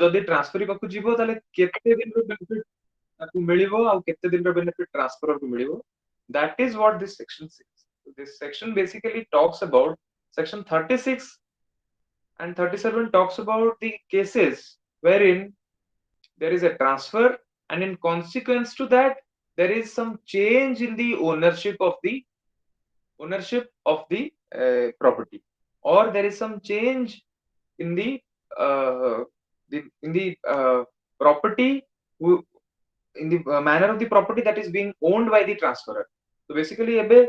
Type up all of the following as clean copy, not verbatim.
जदि ट्रांसफर पाखु जीवो ताले केते दिन रो बेनिफिट ताकु मिलिबो आ केते दिन रो बेनिफिट ट्रांसफर को मिलिबो. That is what this section says. So this section basically talks about section 36 and 37 talks about the cases wherein there is a transfer and in consequence to that there is some change in the ownership of the property, or there is some change in the property who, in the manner of the property that is being owned by the transferor. So basically ebe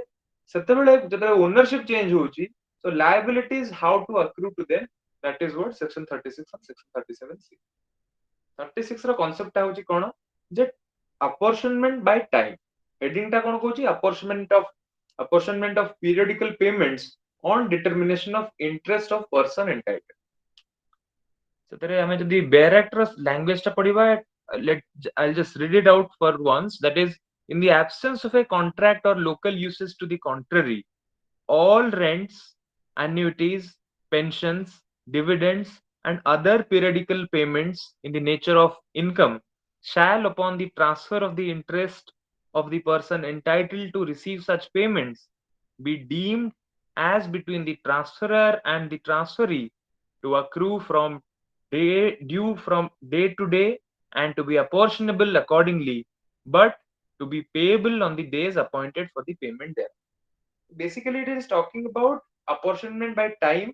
setabele jeta ownership change hochi, so liabilities how to accrue to them, that is what section 36 and section 37 see. 36 ର concept ଟା hochi kono je apportionment by time. Heading ଟା kono kochi apportionment of periodical payments on determination of interest of person entitled. ସେଥିରେ ଆମେ ଯଦି Bare Act ର language ଟା ପଢିବା, I'll just read it out for once. That is, in the absence of a contract or local uses to the contrary, all rents, annuities, pensions, dividends, and other periodical payments in the nature of income shall, upon the transfer of the interest of the person entitled to receive such payments, be deemed as between the transferor and the transferee to accrue from due from day to day and to be apportionable accordingly, but to be payable on the days appointed for the payment there. Basically, it is talking about apportionment by time.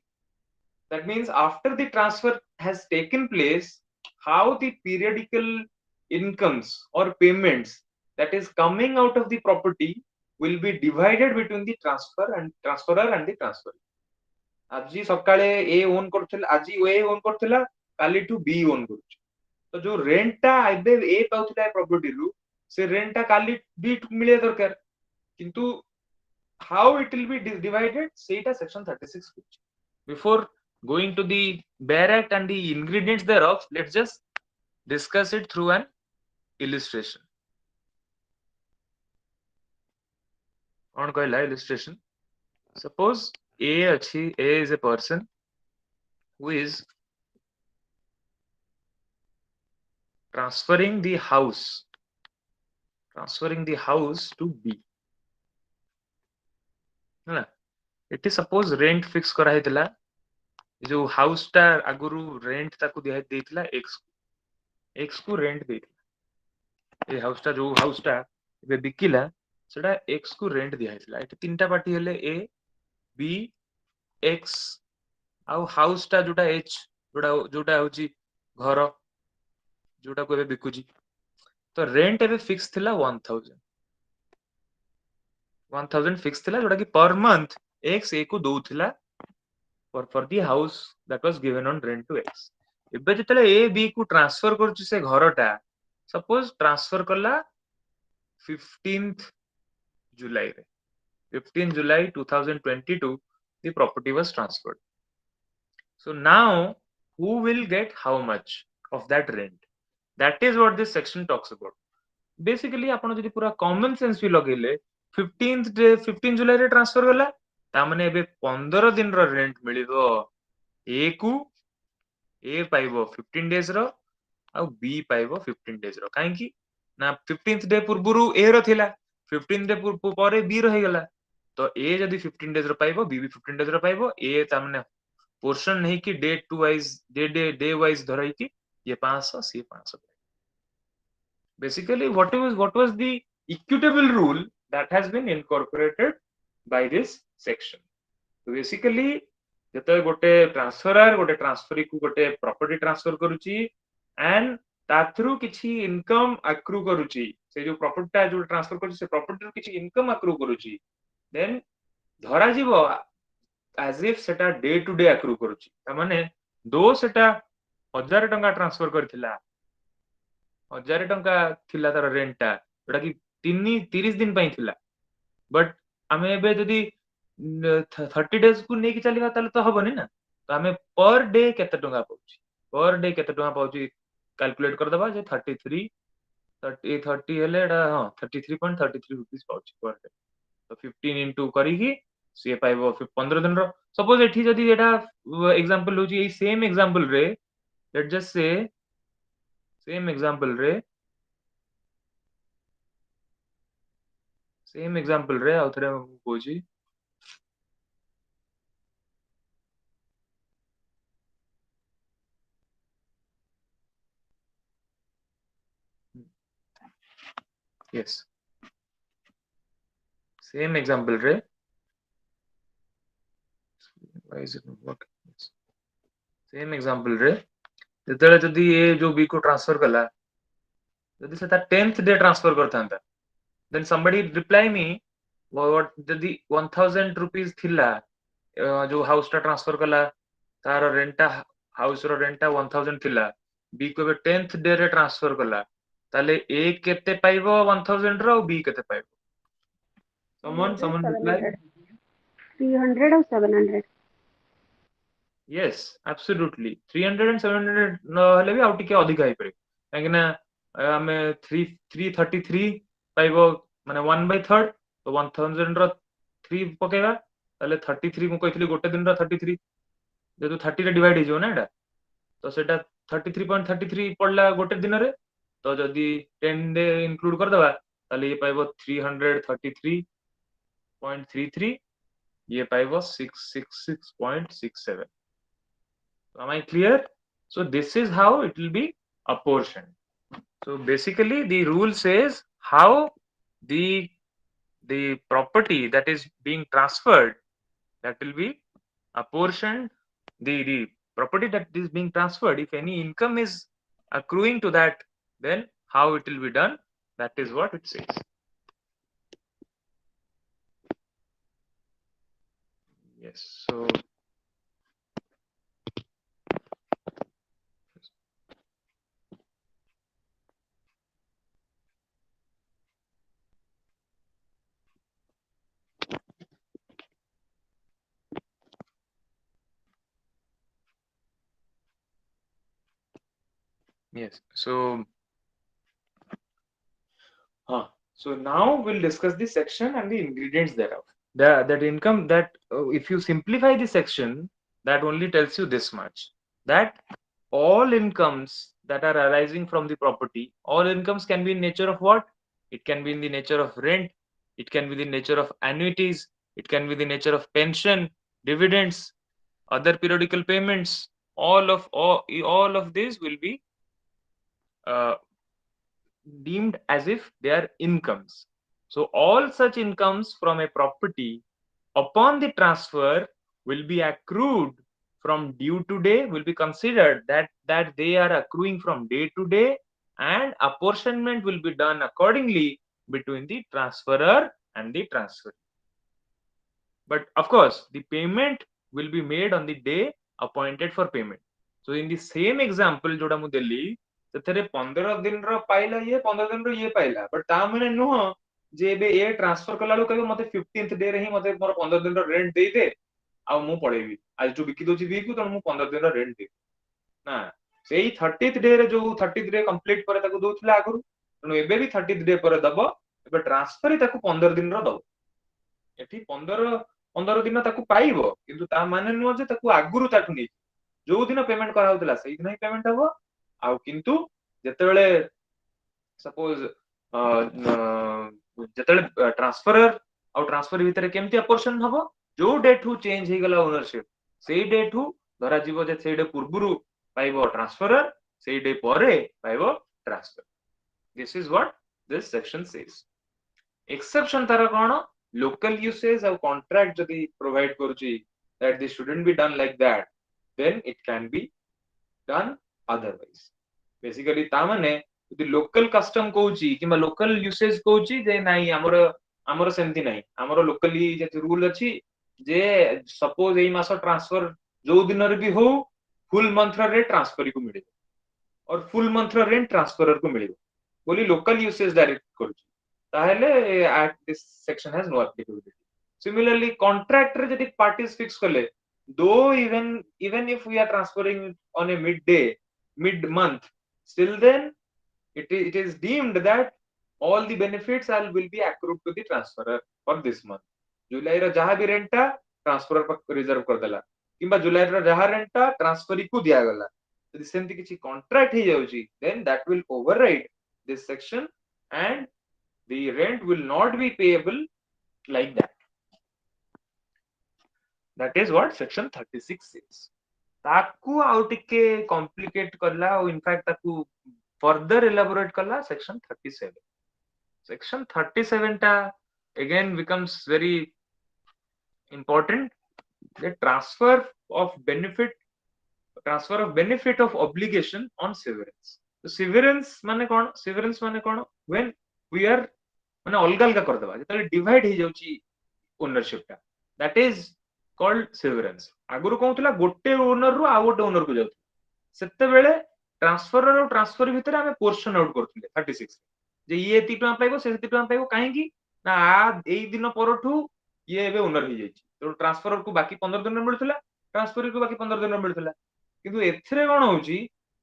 That means after the transfer has taken place, how the periodical incomes or payments that is coming out of the property will be divided between the transferor and the transferee. ଆଜି ସକାଳେ A own କରୁଥିଲା, ଆଜି A own କରୁଥିଲା, କାଲିଠୁ B own କରୁଛି. ତ ଯୋଉ rent ଟା ଏବେ A ପାଉଥିଲା ଏ ପ୍ରପର୍ଟିରୁ, ସେ ରେଣ୍ଟ ଟା କାଲି B କୁ ମିଳିବା ଦରକାର, କିନ୍ତୁ how it will be divided ସେଇଟା section 36 କରୁଛି. Before going to the Bare Act and the ingredients thereof, let's just discuss it through an illustration. On कहला illustration. Suppose A is a person who is transferring the house to B. है एटी suppose rent fix करा हेतला, जो house टा आगुरु rent ताकू दिया देथिला x को रेंट देथिला. ए हाउस टा जो हाउस टा बे बिकिला सेटा x को रेंट दिया हेतला. एटी तीनटा पार्टी हेले A B x आ हाउस टा जोटा h जोटा होची घर जोटा को बिकुची. तो रेंट एबे फिक्स थिला 1000 फिक्स थिला, जोटा कि पर मंथ x a को दउथिला for the house that was given on rent to x. एबे जतले a b को ट्रांसफर करछि से घरटा, सपोज ट्रांसफर करला 15th July रे, 15 July 2022 the property was transferred. So now who will get how much of that rent? That is what this section talks about. Basically आपण जदि पूरा common sense भी लगेले 15 जुलाई रे ट्रांसफर गला, ता माने एबे 15 दिन रो रेंट मिलिबो ए को, ए पाइबो 15 डेज रो आ बी पाइबो 15 डेज रो. काहे कि ना 15th डे पूर्वरु ए रो थिला, 15 डे परे बी रो हे गला, तो ए जदि 15 डेज रो पाइबो, बी भी 15 डेज रो पाइबो. ए ता माने पोर्शन नहीं कि डे वाइज धराई कि ये 500 सी 500. Basically, what was the equitable rule that has been incorporated by this section? So basically, जते गोटे ट्रांसफरर गोटे ट्रांसफरी को गोटे प्रॉपर्टी ट्रांसफर करूची एंड ता थ्रू किछि इनकम अक्रू करूची, से जो प्रॉपर्टी ता जो ट्रांसफर करूची से प्रॉपर्टी रो किछि इनकम अक्रू करूची, देन धरा जीवो as if सेटा डे टू डे अक्रू करूची. ता माने दो सेटा 1000 टंका ट्रांसफर करथिला, 1000 टंका थिला तार रेंटा, जोटा कि 30 दिन पई थिला, बट आमे एबे जदी 30 डेज को नेकी चलिबा ताले तो हबनी ना. तो आमे पर डे केते टंका पाउची कैलकुलेट कर दबा जे 33 30 हेले एडा हां 33.33 रुपीस पाउची पर डे. तो 15 इनटू करिकी से पाइबो 15 दिन रो. सपोज एठी जदी एडा एग्जांपल होची, ए सेम एग्जांपल रे let just say same example रे आउथरे कोजी यस सेम एग्जांपल रे why is it not working same example रे जेतेले जदी ए जो बी को ट्रांसफर कला जदी से ता 10th डे ट्रांसफर करथांता then somebody reply me what जदी 1000 rupees थिला जो हाउस टा ट्रांसफर कला तार रेंटा हाउस रो रेंटा 1000 थिला बी को 10th डे रे ट्रांसफर कला ताले ए केते पाइबो 1000 रो बी केते पाइबो someone reply 300 or 700 yes absolutely 300 and 700 न हले भी आउट के अधिक आइ परे काहे ना हमें 333 पाइबो माने 1/3 तो 1000 रो 3 पकेगा ताले 33 को कहितली गोटे दिन रो 33 जेतु 30 रे डिवाइड हिजो ना एटा तो सेटा 33.33 पड़ला गोटे दिन रे तो जदी 10 डे इंक्लूड कर दबा ताले ये पाइबो 333.33 ये पाइबो 666.67 am I clear so this is how it will be apportioned so basically the rule says how the the property that is being transferred that will be apportioned the property that is being transferred if any income is accruing to that then how it will be done that is what it says yes so yes so now we'll discuss the section and the ingredients thereof. That income that if you simplify the section, that only tells you this much that all incomes that are arising from the property, all incomes can be in nature of what? It can be in the nature of rent, it can be the nature of annuities, it can be the nature of pension, dividends, other periodical payments. All of these will be uh, deemed as if they are incomes. So all such incomes from a property upon the transfer will be accrued from due to day will be considered that they are accruing from day to day and apportionment will be done accordingly between the transferor and the transfer. But of course, the payment will be made on the day appointed for payment. So in the same example जोड़ा मु देली ସେଥିରେ 15 ଦିନର ପାଇଲା ଇଏ 15 ଦିନର ଇଏ ପାଇଲା but ତା ମାନେ ନୁହଁ ଯେ ଏବେ ଏ ଟ୍ରାନ୍ସଫର କଲା ବେଳକୁ କହିବ ମତେ 15th ଡେ ରେ ହିଁ ମତେ ମୋର 15 ଦିନର ରେଣ୍ଟ ଦେଇଦେ ଆଉ ମୁଁ ପଳେଇବି ଆଜି ଯୋଉ ବିକି ଦଉଛି ବିକୁ ତେଣୁ ମୁଁ 15 ଦିନର ରେଣ୍ଟ ଦେବି ନା ସେଇ 30th ଡେ ରେ ଯୋଉ 30th ଡେ କମ୍ପ୍ଲିଟ ପରେ ତାକୁ ଦଉଥିଲା ଆଗରୁ ତେଣୁ ଏବେ ବି 30th ଡେ ପରେ ଦବ ଏବେ ଟ୍ରାନ୍ସଫର ହିଁ ତାକୁ 15 ଦିନର ଦବ ଏଠି 15 ଦିନ ତାକୁ ପାଇବ କିନ୍ତୁ ତା ମାନେ ନୁହଁ ଯେ ତାକୁ ଆଗରୁ ତାଠୁ ନେଇ ଯୋଉ ଦିନ ପେମେଣ୍ଟ କରାହଉଥିଲା ସେଇଦିନ ହିଁ ପେମେଣ୍ଟ ହବ ଆଉ କିନ୍ତୁ ଯେତେବେଳେ ସପୋଜ ଯେତେବେଳେ ଟ୍ରାନ୍ସଫରର ଆଉ ଟ୍ରାନ୍ସଫର ଭିତରେ କେମିତି ଅପରସନ ହବ ଯୋଉ ଡେଟ୍ ରୁ ଚେଞ୍ଜ ହେଇଗଲା ଓନରସିପ ସେଇ ଡେଟ୍ ରୁ ଧରାଯିବ ଯେ ସେଇ ଡେ ପୂର୍ବରୁ ପାଇବ ଟ୍ରାନ୍ସଫରର ସେଇ ଡେ ପରେ ପାଇବ transfer this is what this section says exception तार कौन local usage और contract जदि provide करुची that this shouldn't be done like that then it can be done otherwise basically ता माने जदि local custom कहूची किंबा local usage कहूची जे नहीं हमरो हमरो सेमती नहीं हमरो locally जे rule अछि जे suppose एई मास ट्रांसफर जो दिन रे भी हो full month रे ट्रांसफर को मिले और full month रेंट ट्रांसफरर को मिले बोली local usage डायरेक्ट करुची ताहले this section has no applicability similarly contract रे जदि parties fix कले though even if we are transferring on a mid month still then it is deemed that all the benefits will be accrued to the transferor for this month जुलाई रा जहां भी rent a transferor पर reserve कर देला किंबा जुलाई रा जहां rent a transferee को दिया गला जदि सेमति किछि कॉन्ट्रैक्ट हे जाउची then that will override this section and the rent will not be payable like that. That is what section 36 says. ताकू आउ टिके कॉम्प्लिकेट करला और इनफैक्ट ताकू फर्दर एलाबोरेट करला सेक्शन 37. Section 37 टा again becomes very important. The transfer of benefit of obligation on severance. So severance माने कोन when we are माने अलगा अलगा कर देबा जेतले डिवाइड हे जाउची ओनरशिप टा that is called severance. आगुरु कहउतला गोटे ओनर रु आ गोटे ओनर को जाउ सेते बेले ट्रांसफर और ट्रांसफर भितर आमे पोर्शन आउट करथिले 36 जे ये एति टका पाइबो से एति टका पाइबो काहे की ना आ एई दिन परठू ये एबे ओनर हे जाइची तो ट्रांसफर को बाकी 15 दिन मिलथिला ट्रांसफर को बाकी 15 दिन मिलथिला किंतु एथरे कोन होउची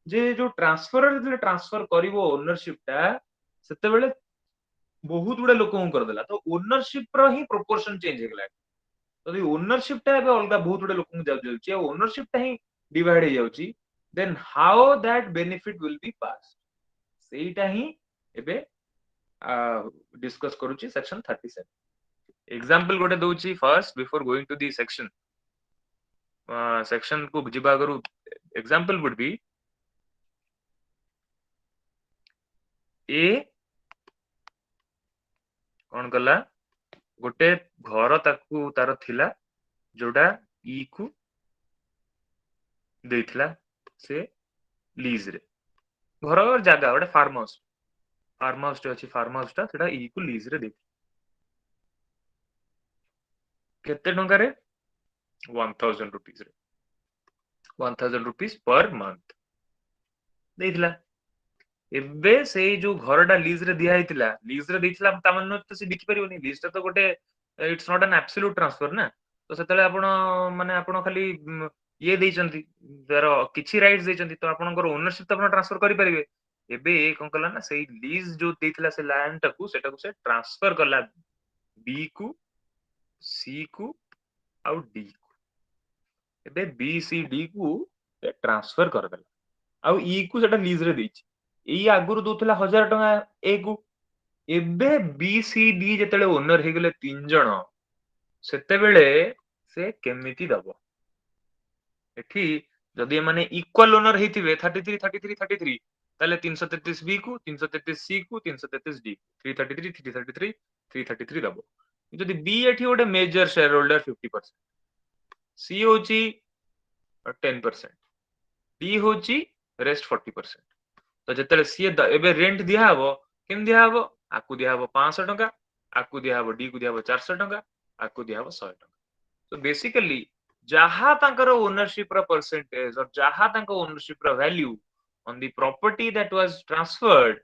जे जो ट्रांसफर जे ट्रांसफर करिवो ओनरशिप टा सेते बेले बहुत गुडे लोक कर देला तो ओनरशिप रो ही प्रोपोर्शन चेंज हे गेला तो ओनरशिप टा एबे अलगा बहुत गुडे लोक जाउची ओनरशिप टा ही डिवाइड हे जाउची then how that benefit will be passed सेटा ही एबे डिस्कस करूची सेक्शन 37 एग्जांपल गोटे दोची first before going to the section section को जिबा करू एग्जांपल वुड बी ए कोन कला गोटे घर ताकू तार थिला जोडा ई को देथिला से लीज रे घर और जगह गोटे फार्म हाउस टे फार्म हाउस टा सेटा ई को लीज रे दे केते टंका रे 1000 रुपीस रे 1000 रुपीस पर मंथ देथिला एबे से जो घरटा लीज रे दिया हितला लीज रे देथिला ता मन तो से बिकी परिबोनी लीज ता तो गोटे it's not an absolute transfer ना तो सेतले आपण माने आपण खाली ये देइचंती तार किछि राइट्स देइचंती तो आपनकर ओनरशिप तो आपण ट्रांसफर करि परिबे एबे ए कोन कला ना सेई लीज जो देथिला से लैंड टाकू सेटा को से ट्रांसफर करला बी को सी को आउ डी को एबे बी सी डी को ट्रांसफर कर देला आउ ई को सेटा लीज रे देछि एई आगुरु दोथला 1000 टका ए को एबे बी सी डी जेतले ओनर हे गेले तीन जण सेते बेले से केमिति दबो एठी जदि माने इक्वल ओनर हेतिबे 33 33 33 ताले 333 बी को 333 सी को 333 डी 333 333 333 दबो जदि बी एठी गोटे मेजर शेयर होल्डर 50% सी होची 10% डी होची रेस्ट 40% तो जेतले सी एबे रेंट दिया हबो केम दिया हबो आकु दिया हबो 500 टका आकु दिया हबो डी को दिया हबो 400 टका आकु दिया हबो 100 टका so basically जहा तांकर ओनरशिप रा परसेंटेज और जहा तांकर ओनरशिप रा value on the property that was transferred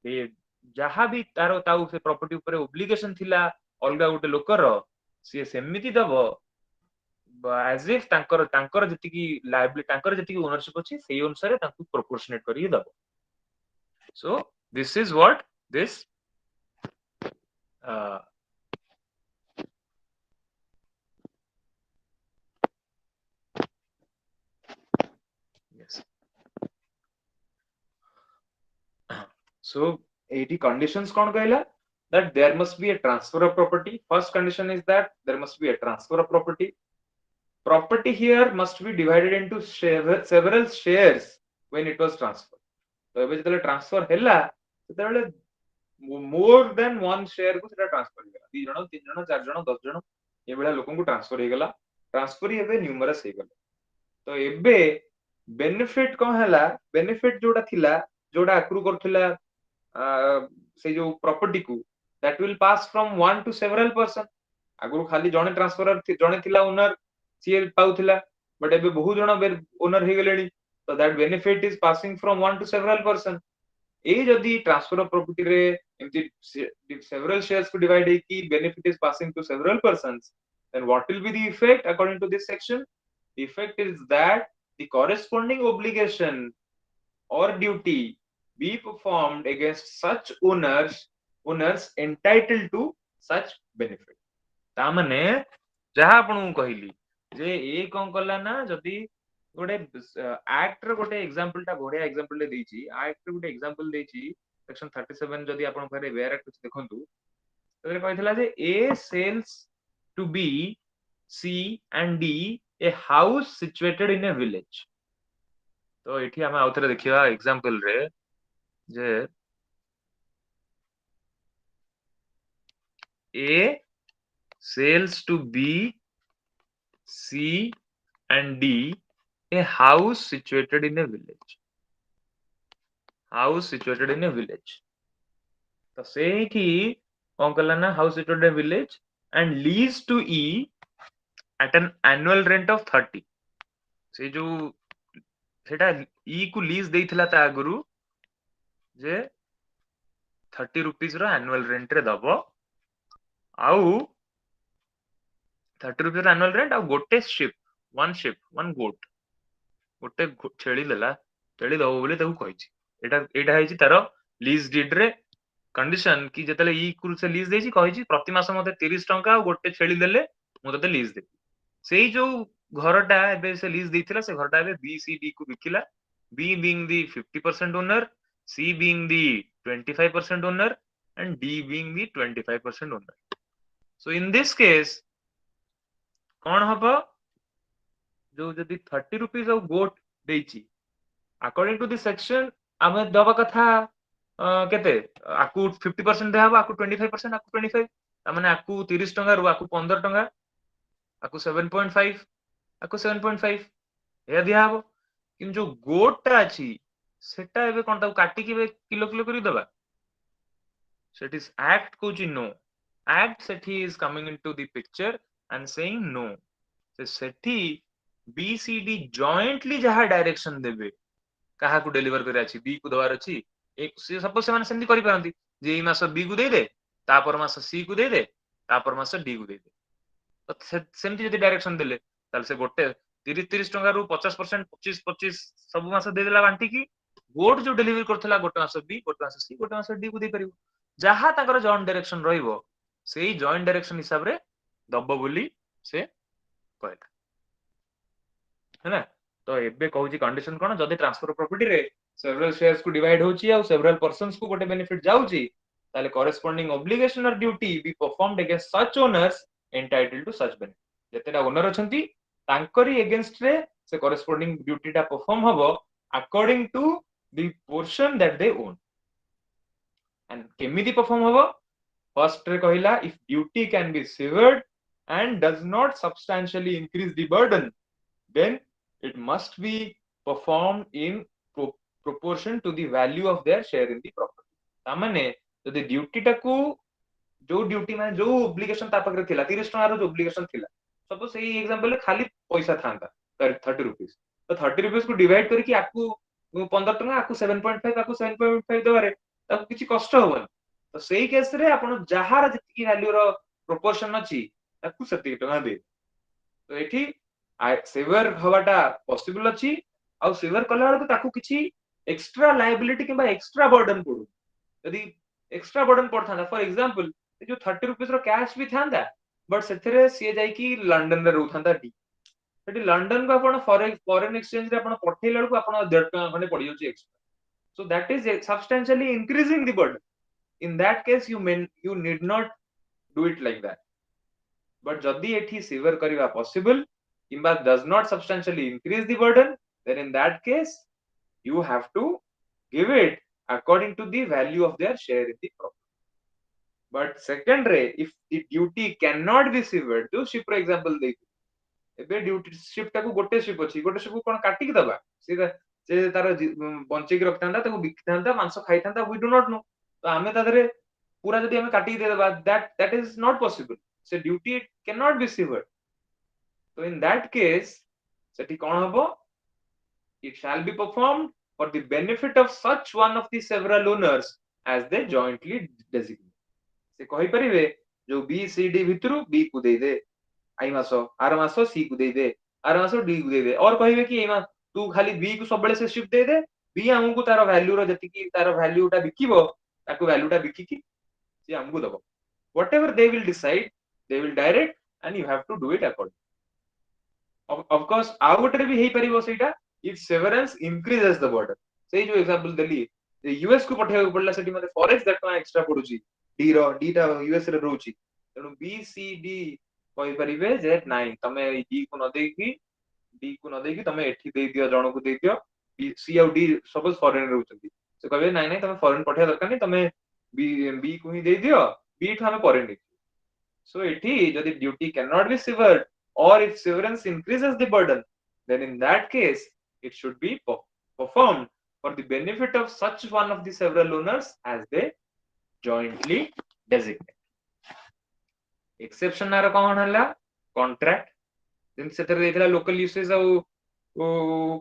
ए जहा भी तारो ताऊ से प्रॉपर्टी ऊपर ओब्लिगेशन थिला अलगा गोटे लोकर से सेमिति दबो एज इफ तांकर जति की लायबिलिटी तांकर जति की ओनरशिप अछि सेही अनुसार तांकु प्रोपोर्शनेट करी दबो so this is what this yes so 80 conditions kon kahila that there must be a transfer of property first condition is that there must be a transfer of property here must be divided into several shares when it was transferred तो एबे जतले transfer हैला ततले more than one share को सेटा transfer हेगला दी जण तीन जण चार जण 10 जण ए बेला लोकन को ट्रांसफर हेगला ट्रांसफर एबे न्यूमरस हेगला तो एबे बेनिफिट कोन हैला बेनिफिट जोडा थिला जोडा अक्रू करथिला से जो प्रॉपर्टी को that will pass from one two several person आगु खाली जणे ट्रांसफरर जणे थिला ओनर सी पाउथिला बट एबे बहुत जण ओनर हे गेलेनी so that benefit is passing from one to several person ए जदी ट्रांसफर ऑफ प्रॉपर्टी रे एमती several shares को divide है कि benefit is passing to several persons then what will be the effect according to this section the effect is that the corresponding obligation or duty be performed against such owners entitled to such benefit ता माने जहा आपन कहली जे ए कोन कला ना जदी गोटे एक्ट रो गोटे एग्जांपल टा बढ़िया एग्जांपल ले देछि एक्ट रो गोटे एग्जांपल देछि सेक्शन 37 जदि आपण पारे वेयर एक्ट देखंतु तरे कहथिला जे A sells to B C and D a house situated in a village तो एठी हम आउथरे देखिबा एग्जांपल रे जे A sells to B C and D a house situated in a village house situated in a village तो ସେଇଠି କଣ କଲା ନା house situated in a village and lease to E at an annual rent of 30 ସେ ଯୋଉ ସେଟା E କୁ lease ଦେଇଥିଲା ତା ଆଗରୁ ଯେ 30 rupees ର annual rent ରେ ଦବ ଆଉ 30 rupees ର annual rent ଆଉ ଗୋଟେ ship one goat ଗୋଟେ ଛେଳି ଦେଲା ଛେଳି ଦବ ବୋଲି ତାକୁ କହିଛି ଏଇଟା ହେଇଛି ତାର ଲିଜ ଡିଡ୍ ରେ कंडीशन कि जेतले ई कुल से लीज देछि कहिछि प्रति मास मते 30 टंका और गोटे छेली देले मु तते लीज देबी सेई जो घरटा एबे से लीज देथिला से घरटा एबे बी सी डी को बिकिला B being the 50% owner C being the 25% owner and D being the 25% owner so in this case कोन हबो जो जदी 30 रुपीस ऑफ गोट देछि अकॉर्डिंग टू दिस सेक्शन आमे दबा कथा केते आकु 50% देहबो आकु 25% आकु 25 तामाने आकु 30 टंका रु आकु 15 टंका आकु 7.5 आकु 7.5 ए दियाबो किन जो गोटा अछि सेटा एबे कोन ताकु काटी के किलो किलो करी दबा सेट इज एक्ट कोची no act Sethi is coming into the picture and saying no से सेठी बीसीडी जॉइंटली जहा डायरेक्शन देबे कहा को डेलीवर करे अछि बी को दवार अछि एक सपोज से माने सेमती करि पारंती जे ई मास बी को दे दे तापर मास सी को दे दे तापर मास डी को दे दे तो सेमती जदी डायरेक्शन देले ताल से गोटे 30 टंका रु 50% 25 सब मास दे देला बांटी की गोट जो डेलीवर करथला गोटे मास बी गोटे मास सी गोटे मास डी को दे परिबो जहा ताकर जॉइंट डायरेक्शन रहइबो सेही जॉइंट डायरेक्शन हिसाब रे दब्बो बोली से कहला हैना तो एबे कहूची कंडीशन कोन जदी ट्रांसफर प्रॉपर्टी रे सेवरल शेयर्स को डिवाइड होची और सेवरल पर्सन्स को गोटे बेनिफिट जाउची ताले कॉरेस्पोंडिंग ऑब्लिगेशन और duty be performed against such owners entitled to such benefit जेतेटा ओनर अछंती तांकरी अगेंस्ट रे से कॉरेस्पोंडिंग ड्यूटी टा परफॉर्म हबो according to the portion that they own and केमिति परफॉर्म हबो फर्स्ट रे कहिला if duty can be severed and does not substantially increase the burden then it must be performed in proportion to the value of their share in the property तामाने जदि duty टाकू जो duty माने जो obligation ता पाखरे थिला 30 टका रो जो ऑब्लिगेशन थिला सपोज एई एग्जांपल खाली पैसा थांता 30 रुपीस तो 30 रुपीस को डिवाइड करके आकू 15 टका आकू 7.5 आकू 7.5 दबारे ताकू किछि कष्ट होबन तो सेई केस रे आपण जहार जति वैल्यू रो प्रोपोर्शन अछि ताकू सेति टका दे तो एठी सेवर हवाटा पॉसिबल अछि आ सेवर कला बेलको ताकू किछि एक्स्ट्रा लायबिलिटी किबा एक्स्ट्रा बर्डन पडु यदि एक्स्ट्रा बर्डन पड़ता फॉर एग्जांपल जो 30 रुपीस रो कैश भी थांदा बट सेथरे सी जाई कि लंदन रे रहथांदा डी सेठी लंदन को आपण फॉरेन एक्सचेंज रे आपण पठेला बेलको आपण 1.5 टका खने पड़ी जाउची extra so that is substantially increasing the burden in that case you need not do it like that but jodi ethi sever kariba possible kimba does not substantially increase the burden then in that case you have to give it according to the value of their share in the property but second ray if the duty cannot be severed जो ship for example दे एबे duty ship टाको गोटे ship अछि गोटे ship कोन काटी के दबा से तार बंचे के रखतांदा ताको बिकतांदा मांस खाइतांदा वी डू नॉट नो तो हमें तादरे पूरा जदी हमें काटी दे देबा दैट इज नॉट पॉसिबल से duty can not be severed तो इन दैट केस सेठी कोन हबो it shall be performed for the benefit of such one of the several owners as they jointly designate से कहि परिबे जो बी सी डी भितरु बी को दे दे आई मासो are मासो सी को दे दे आर मासो डी को दे दे और कहिबे कि एई मास तू खाली बी को सबले से शिफ्ट दे दे बी हमकु तार वैल्यू रो जति कि तार वैल्यूटा बिकिबो ताको वैल्यूटा बिकि कि से हमकु दबो whatever they will decide they will direct and you have to do it accordingly of course ଆଉ ଗୋଟେ ବି ହେଇ ପାରିବ ସେଇଟା if severance increases the burden ସେଇ ଯୋଉ example ଦେଲି ୟୁଏସ୍ କୁ ପଠେଇବାକୁ ପଡିଲା ସେଠି ମତେ ଫରେକ୍ସ 10 ଟଙ୍କା ଏକ୍ସଟ୍ରା ପଡୁଛି ଡି ଟା ୟୁଏସ୍ ରେ ରହୁଛି ତେଣୁ ବି ସି ଡି କହିପାରିବେ ଯେ ନାଇଁ ତମେ ଡି କୁ ନ ଦେଇକି ତମେ ଏଠି ଦେଇଦିଅ ଜଣକୁ ଦେଇଦିଅ ସି ଆଉ ଡି ସପୋଜ ଫରେନ ରହୁଛନ୍ତି ସେ କହିବେ ନାଇଁ ନାଇଁ ତମେ ଫରେନ ପଠେଇବା ଦରକାର ନାହିଁ ତମେ ବି କୁ ହିଁ ଦେଇଦିଅ ବି ଠୁ ଆମେ ପରେ ନେଇଯିବୁ so ଏଠି ଯଦି duty cannot be severed or if severance increases the burden then in that case it should be performed for the benefit of such one of the several owners as they jointly designate exception ଆର କଣ ହେଲା contract ଯେମିତି ସେଥିରେ ଦେଇଥିଲା local usage ଆଉ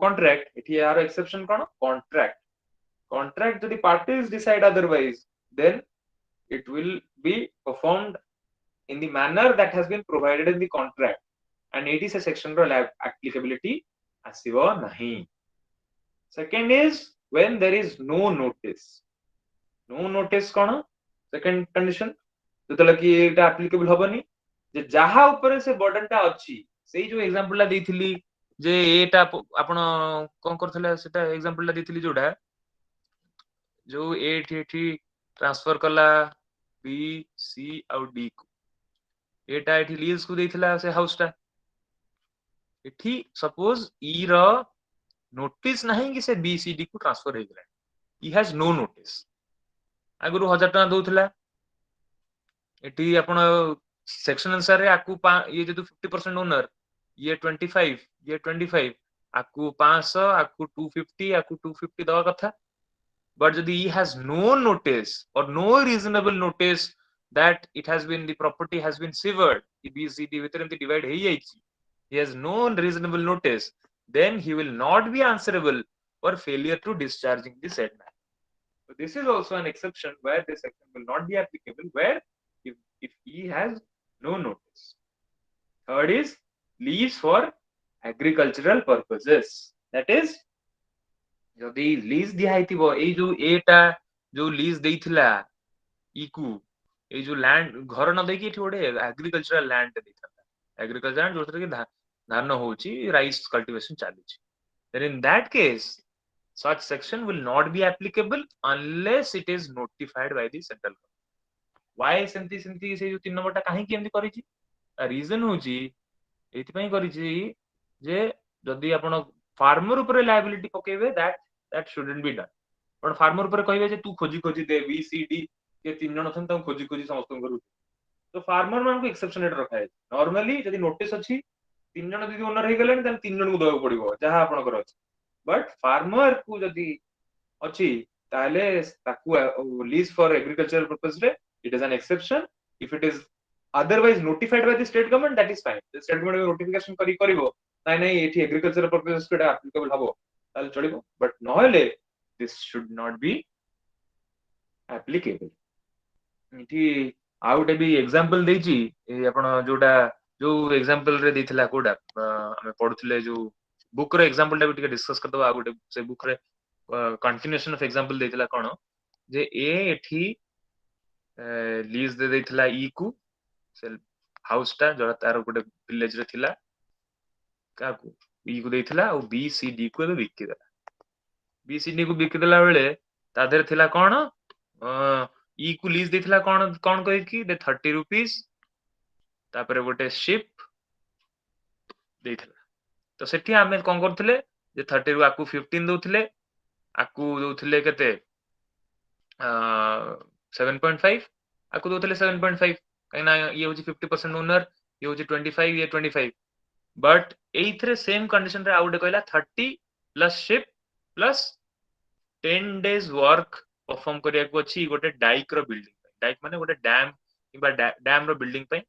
contract ଏଠି यार exception କଣ contract ଯଦି parties decide otherwise then it will be performed in the manner that has been provided in the contract and it is a section ର applicability ଆସିବ ନାହିଁ second is when there is no notice କଣ second condition ଯେତେବେଳେ କି ଏଟା applicable ହବନି ଯେ ଯାହା ଉପରେ ସେ ବର୍ଡନ ଟା ଅଛି ସେଇ ଯୋଉ ଏକ୍ସାମ୍ପଲ ଟା ଦେଇଥିଲି ଯେ ଏଟା ଆପଣ କଣ କରୁଥିଲେ ସେଟା ଏକ୍ସାମ୍ପଲ ଟା ଦେଇଥିଲି ଯୋଉଟା ଯୋଉ ଏଠି ଟ୍ରାନ୍ସଫର କଲା ବି ସି ଆଉ ଡି କୁ ଏଟା ଏଠି ଲିଜ କୁ ଦେଇଥିଲା ସେ ହାଉସ ଟା ଏଠି ସପୋଜ ଇ ର ନୋଟିସ ନାହିଁ କି ସେ ବି ସି ଡି କୁ ଟ୍ରାନ୍ସଫର ହେଇଗଲା ଇ ହାଜ नो ନୋଟିସ ଆଗରୁ 1000 ଟଙ୍କା ଦଉଥିଲା ଏଠି ଆପଣ ସେକ୍ସନ ଅନୁସାରେ ଆକୁ ଇଏ ଯଦି 50% ଓନର ଇଏ 25 ଇଏ 25 ଆକୁ 500 ଆକୁ 250 ଆକୁ 250 ଦବା କଥା but ଯଦି he has no notice or no reasonable notice that it has been the property has been severed BCD ଭିତରେ ଏମିତି divide ହେଇଯାଇଛି he has no reasonable notice then he will not be answerable for failure to discharging the said matter. So this is also an exception where this section will not be applicable where if he has no notice. Third is lease for agricultural purposes. That is ଯଦି lease ଦିଆ ହେଇଥିବ ଏଇ ଯୋଉ ଏଟା ଯୋଉ lease ଦେଇଥିଲା ଇକୁ ଏଇ ଯୋଉ ଲ୍ୟାଣ୍ଡ ଘର ନ ଦେଇକି ଏଠି ଗୋଟେ ଏଗ୍ରିକଲଚରାଲ ଲ୍ୟାଣ୍ଡ ଟେ ଦେଇଥାନ୍ତା ଏଗ୍ରିକଲଚର ଲ୍ୟାଣ୍ଡ ଯୋଉଥିରେ କି ଧାନ ହଉଛି ରାଇସ୍ କଲ୍ଟିଭେସନ ଚାଲିଛି then in that case such section will not be applicable unless it is notified by the central government why ସେମିତି ସେମିତି ସେଇ ଯୋଉ 3 ନମ୍ବରଟା କାହିଁକି ଏମିତି କରିଛି ରିଜନ ହଉଛି ଏଇଥିପାଇଁ କରିଛି ଯେ ଯଦି ଆପଣ फार्मर ଉପରେ ଲାୟବିଲିଟି ପକେଇବେ that shouldn't be done पण फार्मर ଉପରେ କହିବେ ଯେ ତୁ ଖୋଜି ଖୋଜି ଦେ ବି ସି ଡି के 3 ଜଣ ଅଛନ୍ତି ତାଙ୍କୁ ଖୋଜି ଖୋଜି ସମସ୍ତଙ୍କୁ କରୁ ତ फार्मर ମାନଙ୍କୁ ଏକ୍ସେପସନ ଏଠି ରଖା ହେଇଛି ନର୍ମାଲି ଯଦି ନୋଟିସ ଅଛି 3 ଜଣ ଯଦି ଓନର ହେଇଗଲେଣି ତାହେଲେ 3 ଜଣଙ୍କୁ ଦବାକୁ ପଡିବ ଯାହା ଆପଣଙ୍କର ଅଛି ବଟ୍ फार्मर କୁ ଯଦି ଅଛି ତାହେଲେ ତାକୁ ଲିଜ ଫର ଏଗ୍ରିକଲଚର ପର୍ପସ ରେ ଇଟ is an exception if it is otherwise notified by the state government that is fine the state government notification କରିବ ନାଇଁ ନାଇଁ ଏଠି ଏଗ୍ରିକଲଚର ପର୍ପସ କୁ ଏଟା applicable ହବ ତାହେଲେ ଚଳିବ ବଟ୍ ନହେଲେ this should not be applicable ଏଠି ଆଉ ଗୋଟେ ବି ଏକ୍ସାମ୍ପଲ ଦେଇଛି ଏଇ ଆପଣ ଯୋଉଟା ଯୋଉ ଏକ୍ସାମ୍ପଲ ରେ ଦେଇଥିଲା କୋଉଟା ଆମେ ପଢୁଥିଲେ ଯୋଉ ବୁକ୍ ର ଏକ୍ସାମ୍ପଲ ଟା ବି ଟିକେ ଡିସକସ କରିଦବା ଆଉ ଗୋଟେ ସେ ବୁକ୍ ରେ କଣ୍ଟିନ୍ୟୁଏସନ ଅଫ ଏକ୍ସାମ୍ପଲ ଦେଇଥିଲା କଣ ଯେ ଏ ଏଠି ଲିଜ ଦେ ଦେଇଥିଲା ଇ କୁ ସେ ହାଉସ ଟା ଯୋଉଟା ତାର ଗୋଟେ ଭିଲେଜ ରେ ଥିଲା କାହାକୁ ଇ କୁ ଦେଇଥିଲା ଆଉ ବି ସି ଡି କୁ ଏବେ ବିକିଦେଲା ବି ସି ଡି କୁ ବିକିଦେଲା ବେଳେ ତା ଦେହରେ ଥିଲା କଣ ଇ କୁ ଲିଜ ଦେଇଥିଲା କଣ କଣ କହିକି 30 rupees ତାପରେ ଗୋଟେ ଶିପ ଦେଇଥିଲା ତ ସେଠି ଆମେ କଣ କରୁଥିଲେ ଯେ 30 ରୁ ଆକୁ 15 ଦଉଥିଲେ ଆକୁ ଦଉଥିଲେ କେତେ 7.5 ଆକୁ ଦଉଥିଲେ 7.5 କାହିଁକି ନା ଇଏ ହଉଛି 50% ଓନର ଇଏ ହଉଛି 25 ଇଏ 25 बट एइथरे सेम कंडीशन रे आउट कहला 30 plus ship plus 10 days work perform करिया को अछि गोटे डाइक रो बिल्डिंग डाइक माने गोटे डैम किबा डैम रो बिल्डिंग पे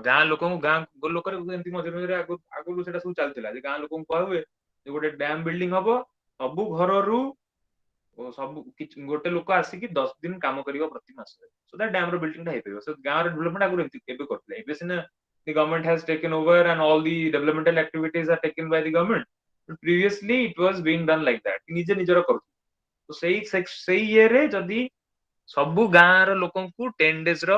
गां लोक गां लोक एमती मझे मझे आगु सेटा सब चलतिला जे गां लोक कहबे जे गोटे डैम बिल्डिंग हबो सब घर रु सब गोटे लोक आसिकी 10 दिन काम करियो प्रति मास सो दैट डैम रो बिल्डिंग टा हे परियो सो गां रो डेवलपमेंट आगु एमती केबे करथिले एबे सिना the government has taken over and all the developmental activities are taken by the government but previously it was being done like that निजे निजर करू तो सेई ये रे जदी सबु गां रो लोकन को 10 days रो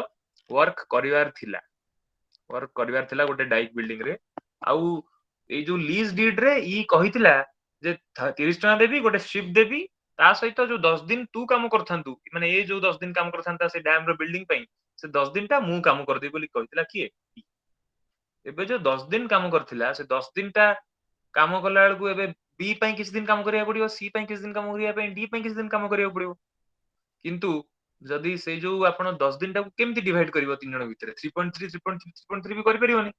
वर्क करिवार थिला गोटे डाइक बिल्डिंग रे आउ ए जो लीज डीड रे ई कहितला जे 30 टका देबी गोटे शिप देबी ता सहित जो 10 दिन तू काम करथांतु माने ए जो 10 दिन काम करथांता से डैम रो बिल्डिंग पई से 10 दिन टा मु काम कर दे बोली कहितला किए एबे जो 10 दिन काम करथिला से 10 दिन टा काम कला बेलू एबे बी पई किछ दिन काम करिया पड़ियो सी पई किछ दिन काम करिया पई डी पई किछ दिन काम करिया पड़ियो किंतु जदि से जो आपण 10 दिन टा केमति डिवाइड करिवो तीन जण भितरे 3.3 3.3 3.3 भी करि परियोनी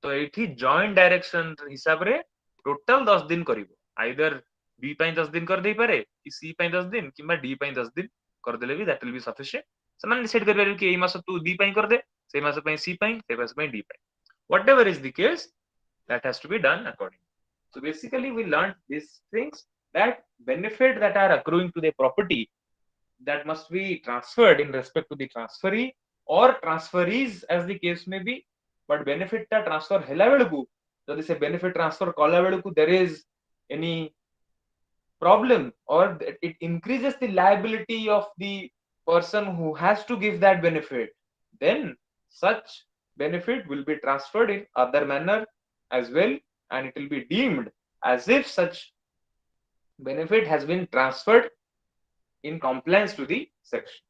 तो एठी जॉइंट डायरेक्शन हिसाब रे टोटल 10 दिन करिवो आइदर बी पई 10 दिन कर देई पारे कि सी पई 10 दिन किबा डी पई 10 दिन कर देले भी दैट विल बी सफिशिएंट समान डिसाइड कर पारे कि एई मास तू बी पई कर दे से मास पई सी पई से मास पई डी पई whatever is the case that has to be done accordingly. So basically we learned these things that benefit that are accruing to the property that must be transferred in respect to the transferee or transferees as the case may be but benefit ta transfer hela beluku jodi se benefit transfer kala beluku there is any problem or it increases the liability of the person who has to give that benefit then such benefit will be transferred in other manner as well and it will be deemed as if such benefit has been transferred in compliance to the section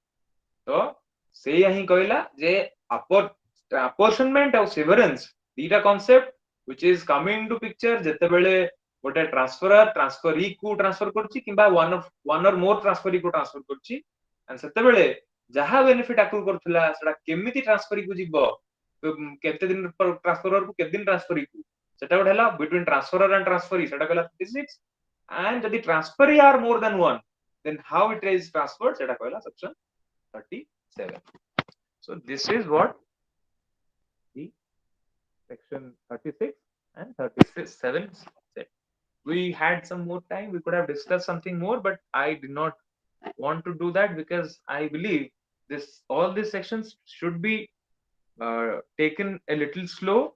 तो से यही कहला जे apportionment और severance दीटा concept which is coming into picture जते बेले गोटे transferor transferee को transfer करछि किबा वन और मोर ट्रांसफरी को ट्रांसफर करछि एंड सेते बेले जहा बेनिफिट अक्रू करथला सेटा केमिति ट्रांसफरी को जिवो केते दिन पर ट्रांसफरर को केते दिन ट्रांसफरी को सेटा गोटे हला बिटवीन ट्रांसफरर एंड ट्रांसफरी सेटा कहला 36 and the transferee are more than one then how it is transferred सेटा कहला section 37 so this is what the section 36 and 37 said we had some more time we could have discussed something more but I did not want to do that because I believe this all these sections should be taken a little slow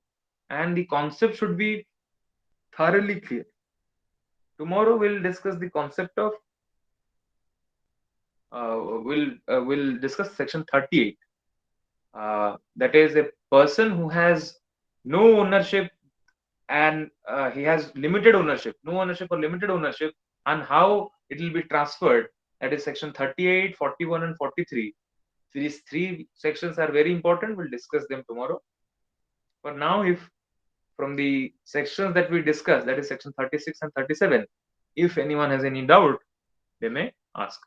and the concept should be thoroughly clear tomorrow we'll discuss the concept of we'll discuss section 38 that is a person who has no ownership and he has limited ownership no ownership or limited ownership and how it will be transferred that is section 38 41 and 43 these three sections are very important we'll discuss them tomorrow for now if from the sections that we discussed that is section 36 and 37 if anyone has any doubt they may ask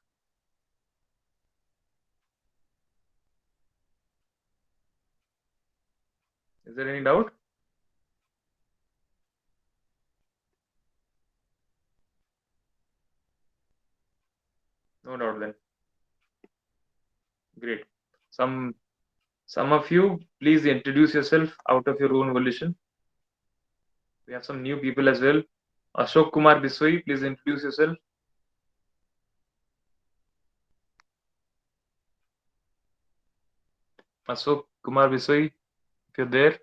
is there any doubt no doubt then great some of you please introduce yourself out of your own volition we have some new people as well Ashok Kumar Biswai please introduce yourself Ashok Kumar Biswai if you're there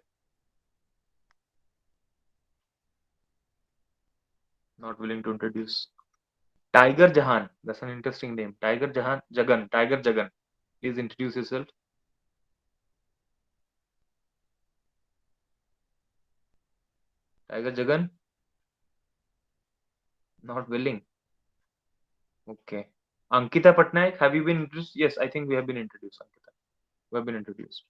not willing to introduce Tiger Jahan that's an interesting name Tiger Jagan please introduce yourself Tiger Jagan not willing okay Ankita Patnaik have you been introduced yes I think we have been introduced Ankita we have been introduced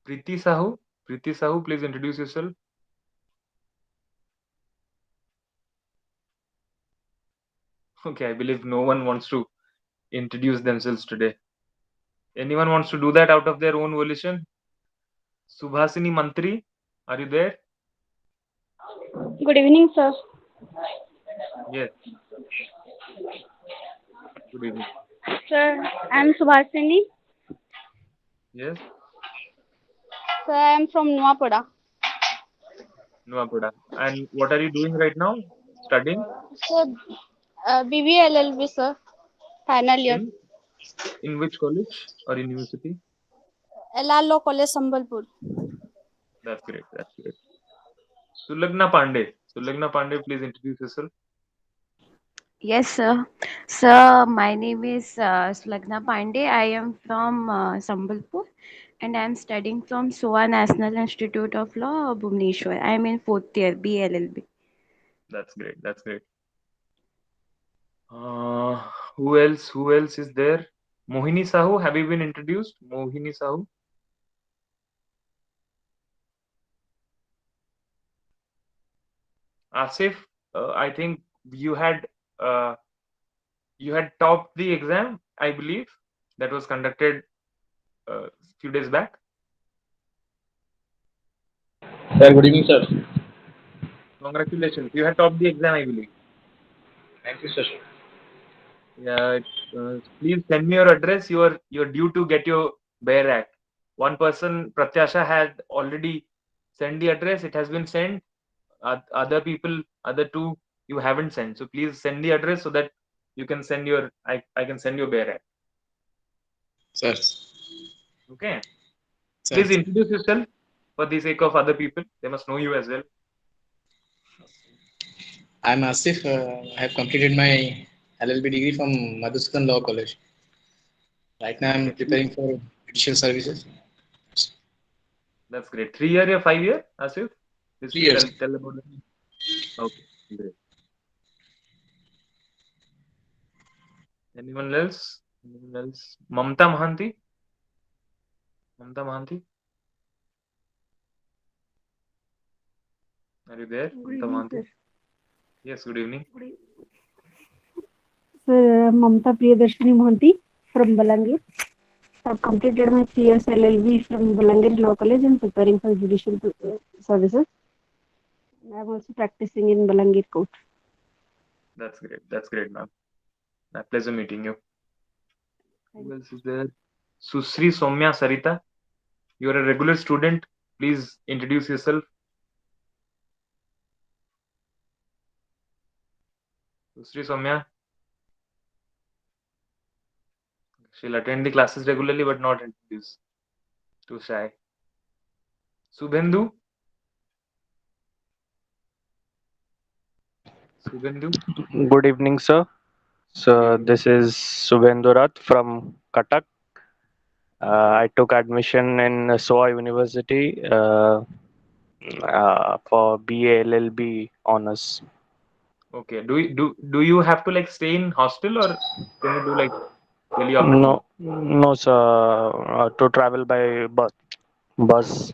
Preeti Sahu please introduce yourself okay I believe no one wants to introduce themselves today anyone wants to do that out of their own volition Subhasini Mantri are you there Good evening, sir. yes good evening Sir, I am Subhasini. yes Sir, I am from Nuapada. Nuapada and what are you doing right now studying Sir, BBA LLB, sir. Final year. in which college or university LR Law College, Sambalpur. that's great Sulagna Pandey please introduce yourself Yes, sir. Sir, my name is Slagna Pandey. I am from Sambalpur and I am studying from SOA National Institute of Law, Bhubaneswar. I am in fourth year BLLB. That's great. That's great. Who else? Who else is there? Mohini Sahu, have you been introduced? Mohini Sahu. Asif, I think you had uh, you had topped the exam, I believe, that was conducted a few days back. Sir, good evening, sir. Congratulations, you had topped the exam, I believe. Thank you, sir. Yeah, please send me your address. You're due to get your Bear Act. One person, Pratyasha, had already sent the address. It has been sent. Other people, other two, you haven't sent. So please send the address so that you can send your. I can send your Bear Act. Sir, Okay. sir, Please introduce yourself for the sake of other people. They must know you as well. I'm Asif. I have completed my LLB degree from Madhusudan Law College. Right now, I'm Okay. preparing for judicial services. That's great. 3 year or 5 year, Asif? Just 3 years. tell about it. Okay. Great. Anyone else? Anyone else? Mamta Mahanti? Mamta Mahanti? Are you there? Good Mamta evening, Mahanti? sir. Yes, good evening. Sir, Mamta Priyadarshini Mohanty from Balangir. I've completed my 3 years LLB from Balangir Law College and preparing for judicial services. I'm also practicing in Balangir Court. That's great. That's great, ma'am. My pleasure meeting you. Thank Who else is there? Susri Somya Sarita. You are a regular student. Please introduce yourself. Susri Somya. She'll attend the classes regularly but not introduce. Too shy. Subhendu. Subhendu. Good evening, sir. Good So evening. this is Subhendurat from Cuttack. I took admission in SOA University for BA LLB honors. Okay. Do you have to like stay in hostel or can you do like daily operating? No, no, sir. To travel by bus.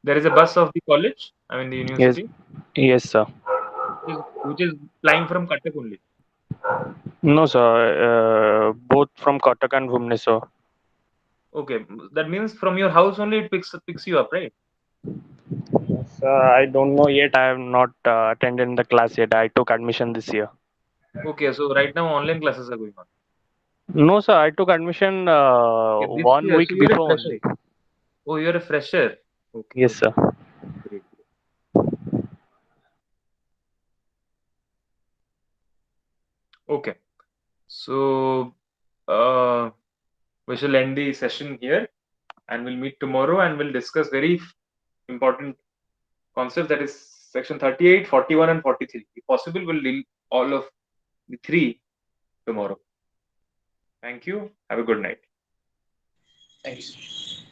There is a bus of the college, I mean the Yes, university, yes, sir. which is flying from Cuttack only. No, sir. Both from Cuttack and Bhubaneswar. Okay, that means from your house only it picks you up, right? I don't know yet. I have not attended the class yet. I took admission this year. Okay, so right now online classes are going on. No, sir. I took admission Okay, this one year, so week you're a before fresher. only. Oh, you're a fresher. Okay, Yes, okay, sir. great. Okay, so uh, we shall end the session here, and we'll meet tomorrow, and we'll discuss very important concepts, that is section 38, 41, and 43. If possible, we'll deal all of the three tomorrow. Thank you. Have a good night. Thank you, sir.